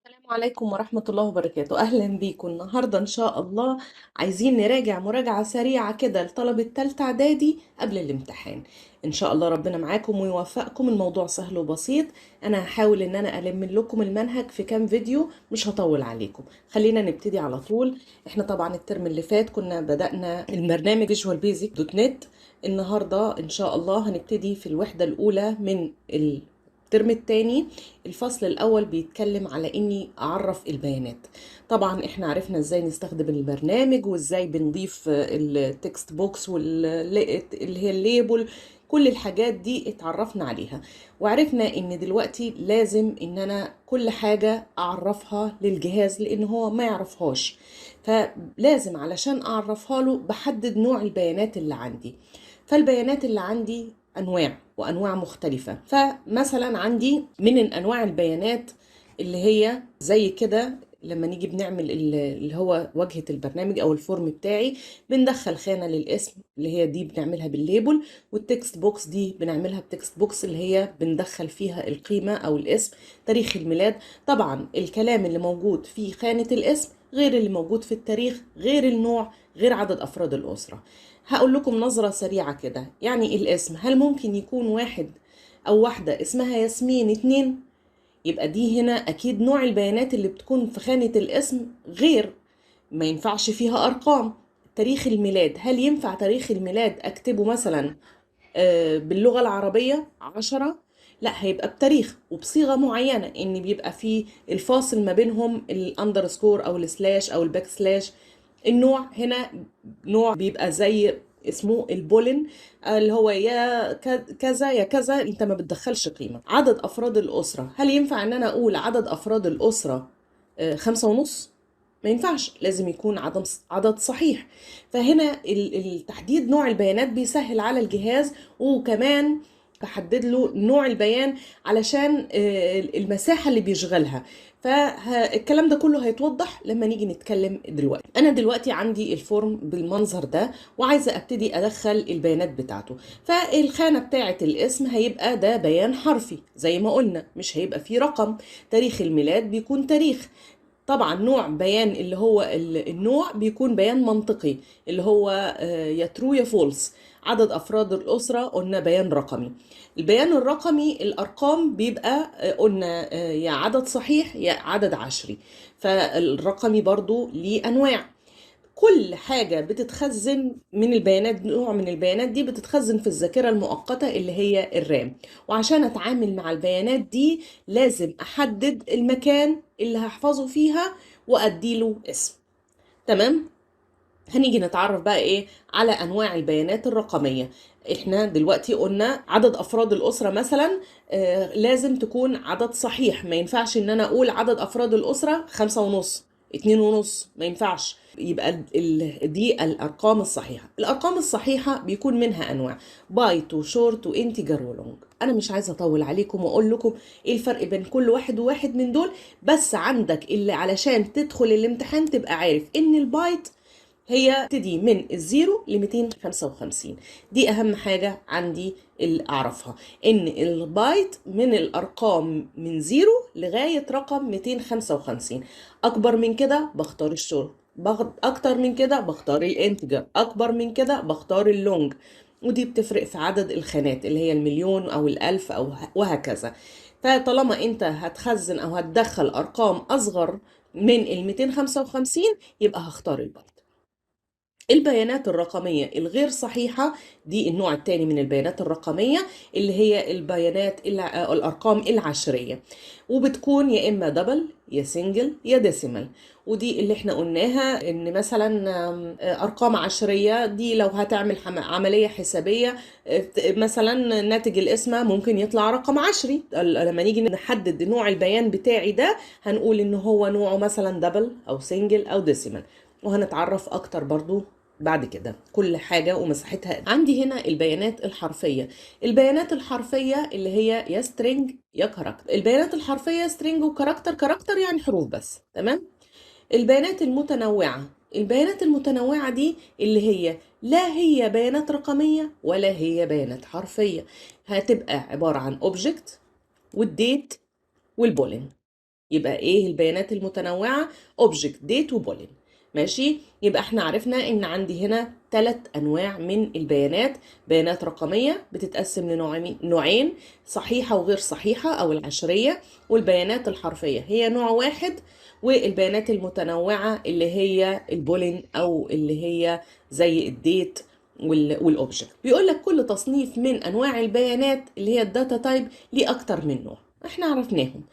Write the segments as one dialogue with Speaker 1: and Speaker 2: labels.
Speaker 1: السلام عليكم ورحمة الله وبركاته. أهلا بيكم النهاردة إن شاء الله. عايزين نراجع مراجعة سريعة كده لطلبة تالتة إعدادي قبل الامتحان. إن شاء الله ربنا معاكم ويوفقكم. الموضوع سهل وبسيط. أنا هحاول إن أنا ألم لكم المنهج في كام فيديو، مش هطول عليكم. خلينا نبتدي على طول. إحنا طبعا الترم اللي فات كنا بدأنا البرنامج فيجوال بيزك دوت نت. النهاردة إن شاء الله هنبتدي في الوحدة الأولى من الترم التاني. الفصل الأول بيتكلم على إني أعرف البيانات. طبعا إحنا عرفنا إزاي نستخدم البرنامج وإزاي بنضيف التكست بوكس واللي هي الليبل. كل الحاجات دي اتعرفنا عليها، وعرفنا إن دلوقتي لازم إن أنا كل حاجة أعرفها للجهاز لأن هو ما يعرفهاش. فلازم علشان أعرفها له بحدد نوع البيانات اللي عندي. فالبيانات اللي عندي أنواع وأنواع مختلفة. فمثلا عندي من أنواع البيانات اللي هي زي كده، لما نيجي بنعمل اللي هو واجهة البرنامج أو الفورم بتاعي، بندخل خانة للاسم اللي هي دي بنعملها بالليبل، والتكست بوكس دي بنعملها بتكست بوكس اللي هي بندخل فيها القيمة أو الاسم، تاريخ الميلاد. طبعا الكلام اللي موجود في خانة الاسم غير اللي موجود في التاريخ، غير النوع، غير عدد أفراد الأسرة. هقول لكم نظرة سريعة كده. يعني الاسم، هل ممكن يكون واحد أو واحدة اسمها ياسمين اتنين؟ يبقى دي هنا أكيد نوع البيانات اللي بتكون في خانة الاسم غير، ما ينفعش فيها أرقام. تاريخ الميلاد، هل ينفع تاريخ الميلاد أكتبه مثلا باللغة العربية 10؟ لا، هيبقى بتاريخ وبصيغة معينة، ان بيبقى فيه الفاصل ما بينهم الاندرسكور او السلاش او الباك سلاش. النوع هنا نوع بيبقى زي اسمه البولن، اللي هو يا كذا يا كذا، انت ما بتدخلش قيمة. عدد افراد الاسرة، هل ينفع ان انا اقول عدد افراد الاسرة 5.5؟ ما ينفعش، لازم يكون عدد صحيح. فهنا التحديد نوع البيانات بيسهل على الجهاز، وكمان بحدد له نوع البيان علشان المساحة اللي بيشغلها. فالكلام ده كله هيتوضح لما نيجي نتكلم دلوقتي. انا دلوقتي عندي الفورم بالمنظر ده، وعايزة ابتدي ادخل البيانات بتاعته. فالخانة بتاعة الاسم هيبقى ده بيان حرفي زي ما قلنا، مش هيبقى فيه رقم. تاريخ الميلاد بيكون تاريخ. طبعا نوع بيان اللي هو النوع بيكون بيان منطقي، اللي هو يا ترو يا فولس. عدد افراد الاسره قلنا بيان رقمي. البيان الرقمي الارقام بيبقى قلنا يا عدد صحيح يا عدد عشري. فالرقمي برضو ليه انواع. كل حاجة بتتخزن من البيانات، نوع من البيانات دي بتتخزن في الذاكرة المؤقتة اللي هي الرام. وعشان اتعامل مع البيانات دي لازم احدد المكان اللي هحفظه فيها واديله اسم. تمام. هنيجي نتعرف بقى ايه على انواع البيانات الرقمية. احنا دلوقتي قلنا عدد افراد الاسرة مثلا لازم تكون عدد صحيح. ما ينفعش ان انا اقول عدد افراد الاسرة 5.5، 2.5، ما ينفعش. يبقى دي الارقام الصحيحة. الارقام الصحيحة بيكون منها انواع: بايت وشورت وانتجر ولونج. انا مش عايزة اطول عليكم واقول لكم ايه الفرق بين كل واحد وواحد من دول، بس عندك اللي علشان تدخل الامتحان تبقى عارف ان البايت هي تبتدي من الزيرو ل 255. دي اهم حاجة عندي اللي اعرفها، ان البايت من الارقام من زيرو لغاية رقم 255. اكبر من كده بختار الشورت، اكتر من كده بختار الانتجر، اكبر من كده بختار اللونج. ودي بتفرق في عدد الخانات اللي هي المليون او الالف او وهكذا. فطالما انت هتخزن او هتدخل ارقام اصغر من ال 255 يبقى هختار البايت. البيانات الرقمية الغير صحيحة دي النوع الثاني من البيانات الرقمية، اللي هي البيانات الأرقام العشرية، وبتكون يا إما دبل يا سنجل يا ديسيمال. ودي اللي احنا قلناها ان مثلا ارقام عشرية دي لو هتعمل عملية حسابية مثلا ناتج القسمة ممكن يطلع رقم عشري. لما نيجي نحدد نوع البيان بتاعي ده هنقول ان هو نوعه مثلا دبل او سنجل او ديسيمال. وهنتعرف اكتر برضو بعد كده كل حاجة ومساحتها. عندي هنا البيانات الحرفية. البيانات الحرفية اللي هي يا سترينج يا كاركتر. البيانات الحرفية سترينج وكاركتر. كاركتر يعني حروف بس. تمام. البيانات المتنوعة. البيانات المتنوعة دي اللي هي لا هي بيانات رقمية ولا هي بيانات حرفية. هتبقى عبارة عن object والديت والبولين. يبقى ايه البيانات المتنوعة؟ object date وبولين. ماشي، يبقى احنا عرفنا ان عندي هنا 3 انواع من البيانات. بيانات رقمية بتتقسم لنوعين، صحيحة وغير صحيحة او العشرية، والبيانات الحرفية هي نوع واحد، والبيانات المتنوعة اللي هي البولين او اللي هي زي الديت والاوبجكت. بيقول لك كل تصنيف من انواع البيانات اللي هي الداتا تايب ليه اكتر من نوع، احنا عرفناهم.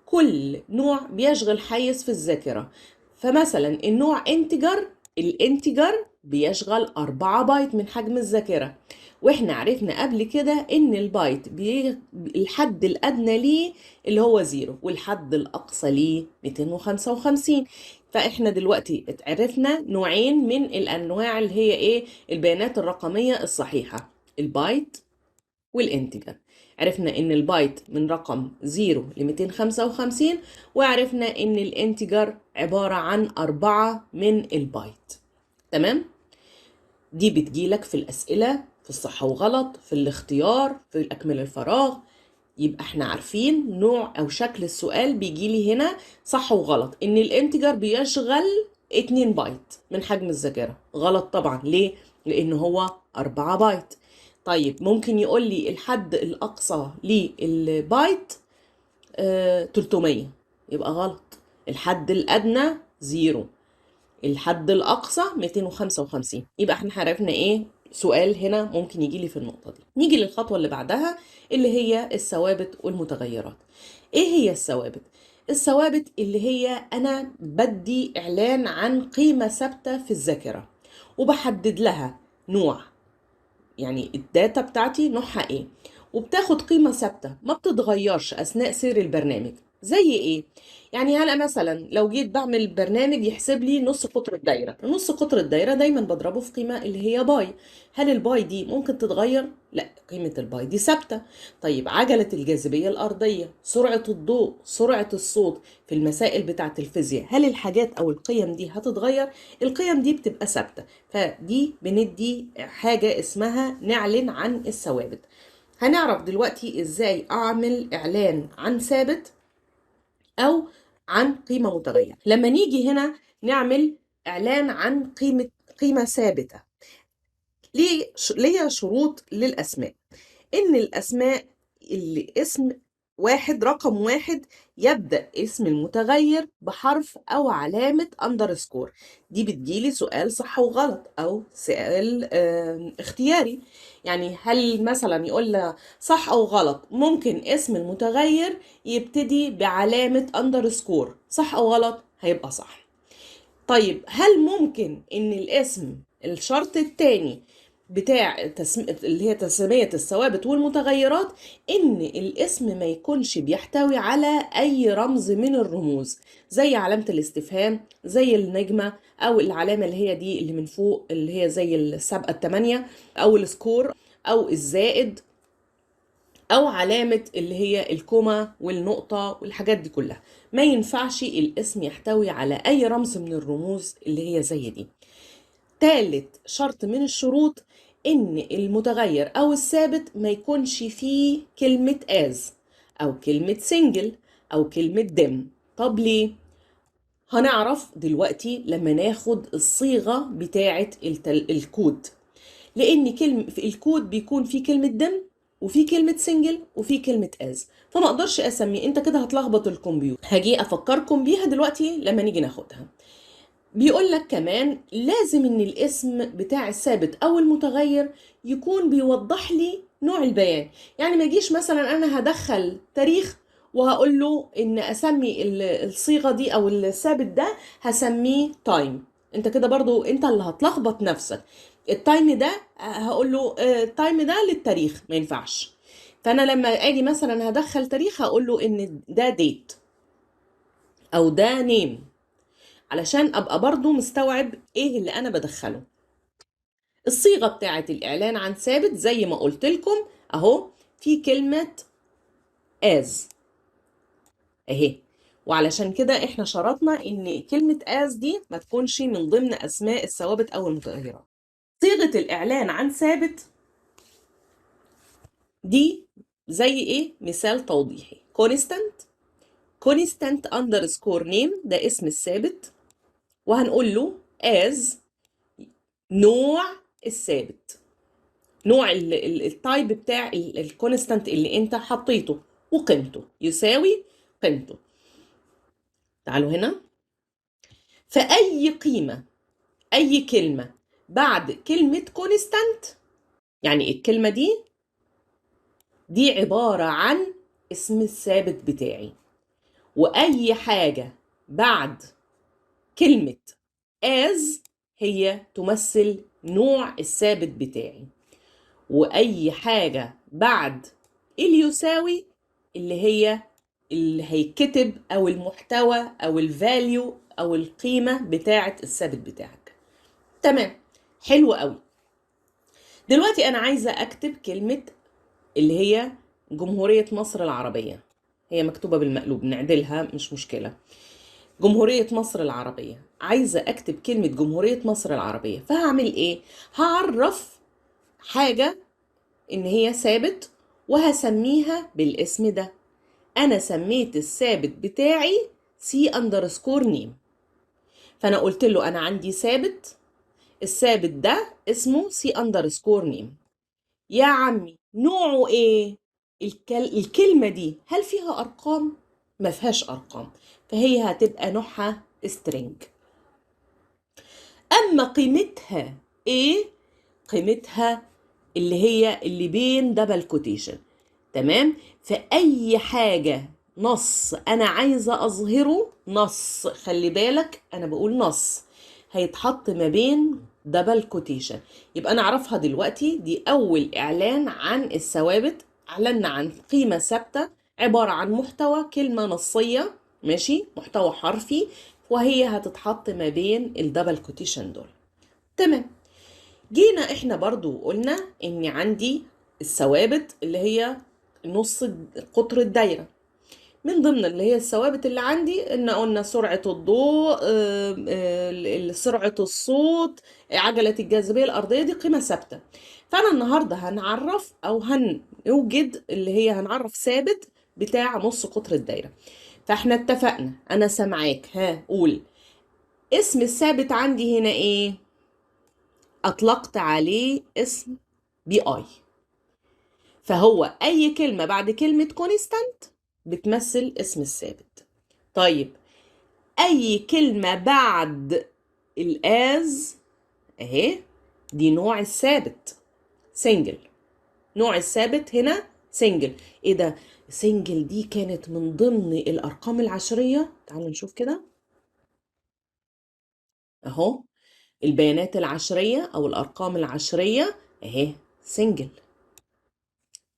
Speaker 1: كل نوع بيشغل حيز في الذاكرة. فمثلا النوع انتجر، الانتجر بيشغل 4 بايت من حجم الذاكرة، واحنا عرفنا قبل كده ان البايت الحد الادنى ليه اللي هو 0 والحد الاقصى ليه 255. فاحنا دلوقتي عرفنا نوعين من الانواع اللي هي ايه البيانات الرقمية الصحيحة، البايت والانتجر. عرفنا ان البايت من رقم 0 ل 255، وعرفنا ان الانتجر عبارة عن 4 من البايت. تمام؟ دي بتجيلك في الأسئلة، في الصح وغلط، في الاختيار، في الأكمل الفراغ. يبقى احنا عارفين نوع او شكل السؤال بيجيلي هنا صح وغلط. ان الانتجر بيشغل 2 بايت من حجم الذاكرة، غلط طبعا. ليه؟ لان هو 4 بايت. طيب ممكن يقول لي الحد الاقصى للبايت 300، يبقى غلط. الحد الادنى 0، الحد الاقصى 255. يبقى احنا عرفنا ايه سؤال هنا ممكن يجي لي في النقطة دي. نيجي للخطوة اللي بعدها اللي هي الثوابت والمتغيرات. ايه هي الثوابت؟ الثوابت اللي هي انا بدي اعلان عن قيمة ثابتة في الذاكرة، وبحدد لها نوع، يعني الداتا بتاعتي نوعها ايه، وبتاخد قيمة ثابتة ما بتتغيرش اثناء سير البرنامج. زي ايه؟ يعني هلا مثلا لو جيت بعمل برنامج يحسب لي نص قطر الدايرة، نص قطر الدايرة دايما بضربه في قيمة اللي هي باي. هل الباي دي ممكن تتغير؟ لا، قيمة الباي دي ثابتة. طيب عجلة الجاذبية الأرضية، سرعة الضوء، سرعة الصوت، في المسائل بتاعة الفيزياء هل الحاجات أو القيم دي هتتغير؟ القيم دي بتبقى ثابتة. فدي بندي حاجة اسمها نعلن عن الثوابت. هنعرف دلوقتي ازاي اعمل اعلان عن ثابت او عن قيمة متغيرة. لما نيجي هنا نعمل اعلان عن قيمة ثابتة، ليه شروط للاسماء. ان الاسماء اللي اسم واحد، رقم واحد، يبدأ اسم المتغير بحرف او علامة اندرسكور. دي بتجيلي سؤال صح وغلط او سؤال اختياري. يعني هل مثلا يقول لها صح او غلط ممكن اسم المتغير يبتدي بعلامة اندرسكور، صح او غلط؟ هيبقى صح. طيب هل ممكن ان الاسم، الشرط التاني بتاع اللي هي تسمية الثوابت والمتغيرات، ان الاسم ما يكونش بيحتوي على اي رمز من الرموز، زي علامة الاستفهام، زي النجمة، او العلامة اللي هي دي اللي من فوق اللي هي زي السابقة التمانية، او السكور، او الزائد، او علامة اللي هي الكوما والنقطة والحاجات دي كلها. ما ينفعش الاسم يحتوي على اي رمز من الرموز اللي هي زي دي. تالت شرط من الشروط ان المتغير او الثابت ما يكونش فيه كلمة as او كلمة single او كلمة them. طب ليه؟ هنعرف دلوقتي لما ناخد الصيغة بتاعة الكود. لان في الكود بيكون في كلمه دم وفي كلمه سنجل وفي كلمه از، فما اقدرش اسميه، انت كده هتلخبط الكمبيوتر. هاجي افكركم بيها دلوقتي لما نيجي ناخدها. بيقول لك كمان لازم ان الاسم بتاع الثابت او المتغير يكون بيوضح لي نوع البيان. يعني ما يجيش مثلا انا هدخل تاريخ وهقول له ان اسمي الصيغه دي او الثابت ده هسميه تايم، انت كده برضو انت اللي هتلخبط نفسك. التايم ده هقول له التايم ده للتاريخ، ما ينفعش. فانا لما اجي مثلا هدخل تاريخ هقول له ان ده ديت او ده نيم، علشان ابقى برضو مستوعب ايه اللي انا بدخله. الصيغة بتاعة الاعلان عن ثابت زي ما قلت لكم اهو، في كلمة as اهي، وعلشان كده احنا شرطنا ان كلمة as دي ما تكونش من ضمن اسماء الثوابت او المتغيرات. صيغة الاعلان عن ثابت دي زي ايه؟ مثال توضيحي: constant constant underscore name ده اسم الثابت، وهنقول له as نوع الثابت، نوع التايب بتاع الكونستانت اللي انت حطيته، وقيمته يساوي قيمته. تعالوا هنا، فأي قيمة، أي كلمة بعد كلمة كونستانت، يعني الكلمة دي عبارة عن اسم الثابت بتاعي، وأي حاجة بعد كلمة as هي تمثل نوع الثابت بتاعي، وأي حاجة بعد اللي يساوي اللي هيكتب أو المحتوى أو الفاليو أو القيمة بتاعة الثابت بتاعك. تمام، حلو قوي. دلوقتي أنا عايزة أكتب كلمة اللي هي جمهورية مصر العربية، هي مكتوبة بالمقلوب، نعدلها مش مشكلة. جمهورية مصر العربية، عايزة أكتب كلمة جمهورية مصر العربية، فهعمل إيه؟ هعرف حاجة إن هي ثابت وهسميها بالاسم ده. أنا سميت الثابت بتاعي سي أندرسكور نيم، فأنا قلت له أنا عندي ثابت، الثابت ده اسمه سي أندرسكور نيم. يا عمي نوعه إيه؟ الكلمة دي هل فيها أرقام؟ ما فيهاش أرقام، فهي هتبقى نوعها string. أما قيمتها إيه؟ قيمتها اللي بين دبل كوتيشن. تمام، فأي حاجة نص أنا عايزة أظهره، نص، خلي بالك أنا بقول نص، هيتحط ما بين دبل كوتيشن. يبقى أنا أعرفها دلوقتي، دي أول إعلان عن الثوابت، أعلنا عن قيمة ثابتة عبارة عن محتوى كلمة نصية، ماشي، محتوى حرفي، وهي هتتحط ما بين الدبل كوتيشن دول. تمام، جينا احنا برضو قلنا ان عندي الثوابت اللي هي نص قطر الدايرة. من ضمن اللي هي الثوابت اللي عندي ان قلنا سرعة الضوء، سرعة الصوت، عجلة الجاذبية الأرضية، دي قيمة ثابتة. فأنا النهاردة هنعرف أو هنوجد اللي هي هنعرف ثابت بتاع نص قطر الدايرة. فاحنا اتفقنا، أنا سامعاك، قول اسم الثابت عندي هنا ايه؟ أطلقت عليه اسم بي اي، فهو أي كلمة بعد كلمة كونستانت بتمثل اسم الثابت. طيب أي كلمة بعد الآز أهي، دي نوع الثابت سنجل، نوع الثابت هنا سنجل. إيه ده؟ سنجل دي كانت من ضمن الأرقام العشرية. تعالوا نشوف كده أهو، البيانات العشرية أو الأرقام العشرية أهي سنجل،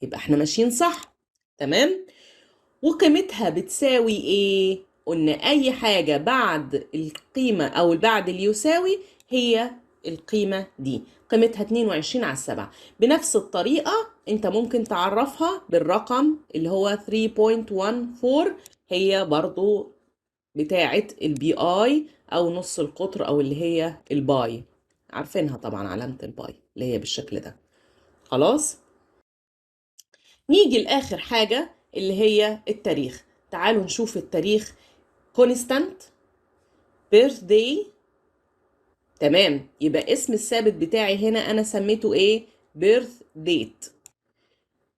Speaker 1: يبقى احنا ماشيين صح. تمام، وقيمتها بتساوي ايه؟ قلنا اي حاجة بعد القيمة او بعد اللي يساوي هي القيمة دي، قيمتها 22/7. بنفس الطريقة انت ممكن تعرفها بالرقم اللي هو 3.14، هي برضو بتاعة البي اي او نص القطر او اللي هي الباي، عارفينها طبعا علامة الباي اللي هي بالشكل ده. خلاص، نيجي لآخر حاجة اللي هي التاريخ. تعالوا نشوف التاريخ. constant birthday. تمام، يبقى اسم الثابت بتاعي هنا أنا سميته إيه؟ birth date.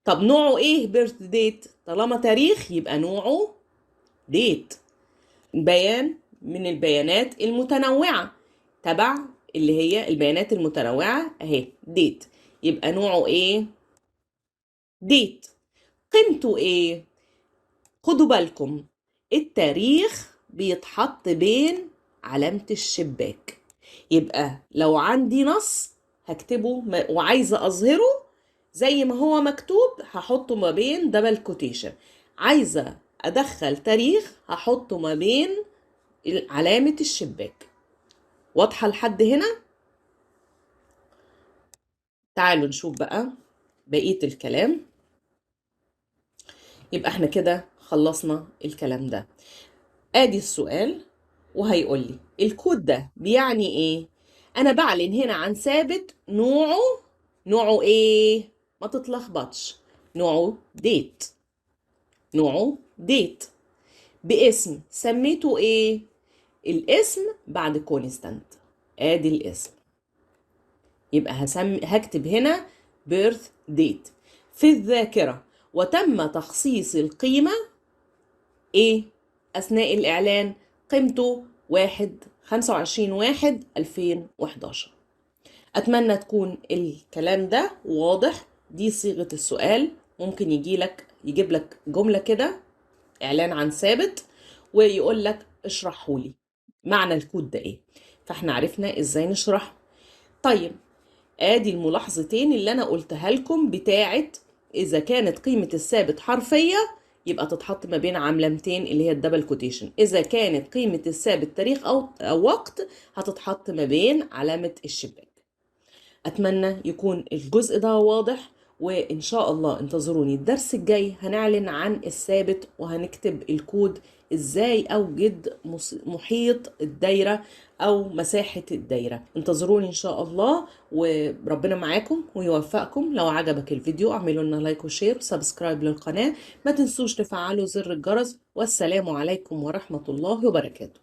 Speaker 1: طب نوعه إيه birth date؟ طالما تاريخ يبقى نوعه date، بيان من البيانات المتنوعة، تبع اللي هي البيانات المتنوعة أهي date، يبقى نوعه إيه؟ date. قيمته إيه؟ خدوا بالكم، التاريخ بيتحط بين علامة الشباك، يبقى لو عندي نص هكتبه وعايزة أظهره زي ما هو مكتوب هحطه ما بين دبل كوتيشن، عايزة أدخل تاريخ هحطه ما بين علامة الشباك. واضحة لحد هنا؟ تعالوا نشوف بقى بقية الكلام. يبقى احنا كده خلصنا الكلام ده. ادي السؤال وهيقول لي الكود ده بيعني ايه؟ انا بعلن هنا عن ثابت نوعه ايه؟ ما تتلخبطش، نوعه ديت، نوعه ديت. باسم سميته ايه؟ الاسم بعد كونستانت، ادي الاسم. يبقى هكتب هنا birth date. في الذاكرة وتم تخصيص القيمة ايه اثناء الاعلان؟ قيمته 25/1/2011. اتمنى تكون الكلام ده واضح. دي صيغة السؤال، ممكن يجيب لك جملة كده اعلان عن ثابت ويقول لك اشرحه لي معنى الكود ده ايه، فاحنا عرفنا ازاي نشرحه. طيب ادي الملاحظتين اللي انا قلتها لكم بتاعت اذا كانت قيمة الثابت حرفية يبقى تتحط ما بين علامتين اللي هي الدبل كوتيشن، اذا كانت قيمة الثابت تاريخ او وقت هتتحط ما بين علامة الشباك. أتمنى يكون الجزء ده واضح، وإن شاء الله انتظروني الدرس الجاي هنعلن عن الثابت وهنكتب الكود إزاي أوجد محيط الدايرة أو مساحة الدايرة. انتظروني إن شاء الله، وربنا معاكم ويوفقكم. لو عجبك الفيديو اعملوا لنا لايك وشير وسبسكرايب للقناة، ما تنسوش تفعلوا زر الجرس، والسلام عليكم ورحمة الله وبركاته.